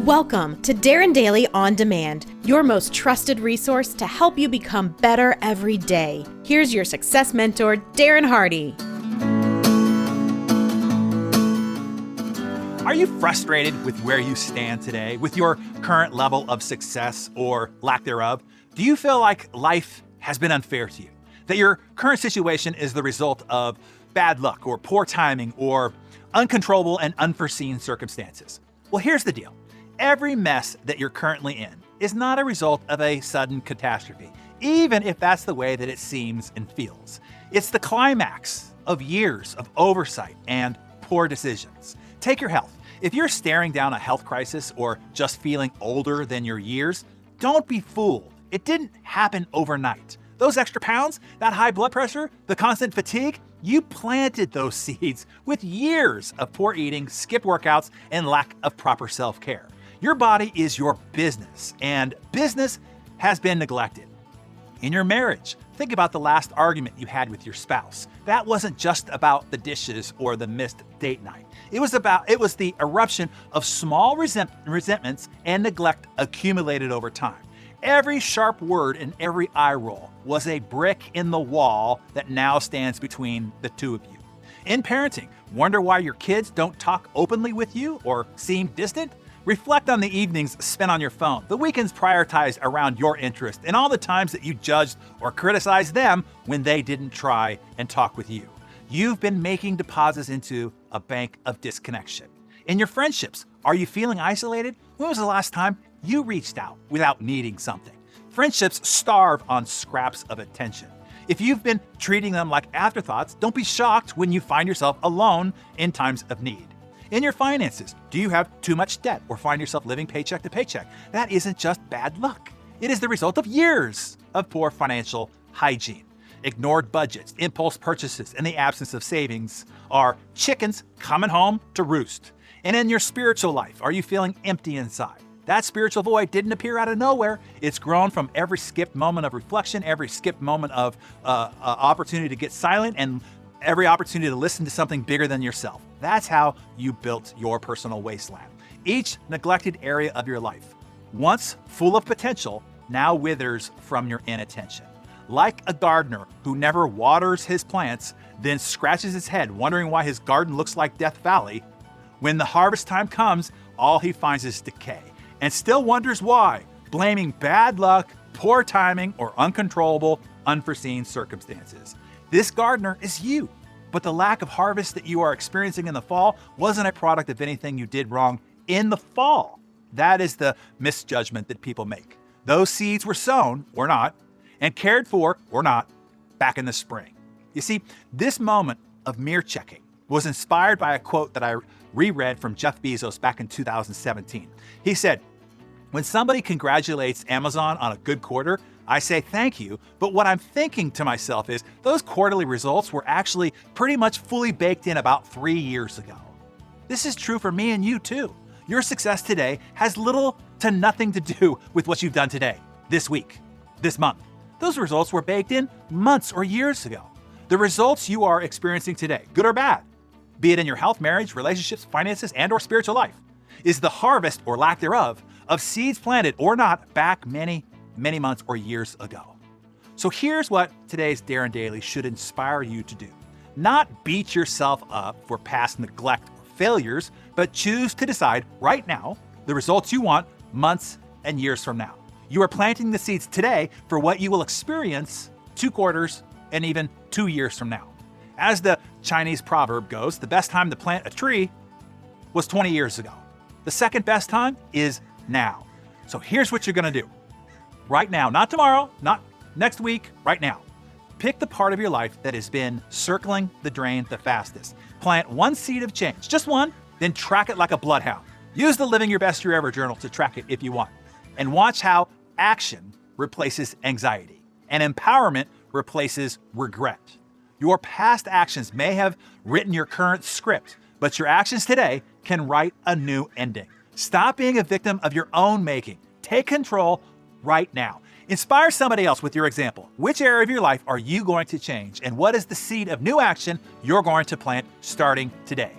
Welcome to Darren Daily On Demand, your most trusted resource to help you become better every day. Here's your success mentor, Darren Hardy. Are you frustrated with where you stand today, with your current level of success or lack thereof? Do you feel like life has been unfair to you? That your current situation is the result of bad luck or poor timing or uncontrollable and unforeseen circumstances? Well, here's the deal. Every mess that you're currently in is not a result of a sudden catastrophe, even if that's the way that it seems and feels. It's the climax of years of oversight and poor decisions. Take your health. If you're staring down a health crisis or just feeling older than your years, don't be fooled. It didn't happen overnight. Those extra pounds, that high blood pressure, the constant fatigue, you planted those seeds with years of poor eating, skipped workouts, and lack of proper self-care. Your body is your business, and business has been neglected. In your marriage, think about the last argument you had with your spouse. That wasn't just about the dishes or the missed date night. It was the eruption of small resentments and neglect accumulated over time. Every sharp word and every eye roll was a brick in the wall that now stands between the two of you. In parenting, wonder why your kids don't talk openly with you or seem distant? Reflect on the evenings spent on your phone, the weekends prioritized around your interest, and all the times that you judged or criticized them when they didn't try and talk with you. You've been making deposits into a bank of disconnection. In your friendships, are you feeling isolated? When was the last time you reached out without needing something? Friendships starve on scraps of attention. If you've been treating them like afterthoughts, don't be shocked when you find yourself alone in times of need. In your finances, do you have too much debt or find yourself living paycheck to paycheck? That isn't just bad luck. It is the result of years of poor financial hygiene. Ignored budgets, impulse purchases, and the absence of savings are chickens coming home to roost. And in your spiritual life, are you feeling empty inside? That spiritual void didn't appear out of nowhere. It's grown from every skipped moment of reflection, every skipped moment of opportunity to get silent, and every opportunity to listen to something bigger than yourself. That's how you built your personal wasteland. Each neglected area of your life, once full of potential, now withers from your inattention. Like a gardener who never waters his plants, then scratches his head wondering why his garden looks like Death Valley, when the harvest time comes, all he finds is decay, and still wonders why, blaming bad luck, poor timing, or uncontrollable, unforeseen circumstances. This gardener is you, but the lack of harvest that you are experiencing in the fall wasn't a product of anything you did wrong in the fall. That is the misjudgment that people make. Those seeds were sown, or not, and cared for, or not, back in the spring. You see, this moment of mirror checking was inspired by a quote that I reread from Jeff Bezos back in 2017. He said, "When somebody congratulates Amazon on a good quarter, I say thank you, but what I'm thinking to myself is those quarterly results were actually pretty much fully baked in about 3 years ago." This is true for me and you too. Your success today has little to nothing to do with what you've done today, this week, this month. Those results were baked in months or years ago. The results you are experiencing today, good or bad, be it in your health, marriage, relationships, finances, and or spiritual life, is the harvest or lack thereof of seeds planted or not back many months or years ago. So here's what today's Darren Daily should inspire you to do. Not beat yourself up for past neglect or failures, but choose to decide right now the results you want months and years from now. You are planting the seeds today for what you will experience 2 quarters and even 2 years from now. As the Chinese proverb goes, the best time to plant a tree was 20 years ago. The second best time is now. So here's what you're gonna do. Right now, not tomorrow, not next week, right now. Pick the part of your life that has been circling the drain the fastest. Plant one seed of change, just one, then track it like a bloodhound. Use the Living Your Best Year Ever journal to track it if you want. And watch how action replaces anxiety and empowerment replaces regret. Your past actions may have written your current script, but your actions today can write a new ending. Stop being a victim of your own making. Take control right now. Inspire somebody else with your example. Which area of your life are you going to change? And what is the seed of new action you're going to plant starting today?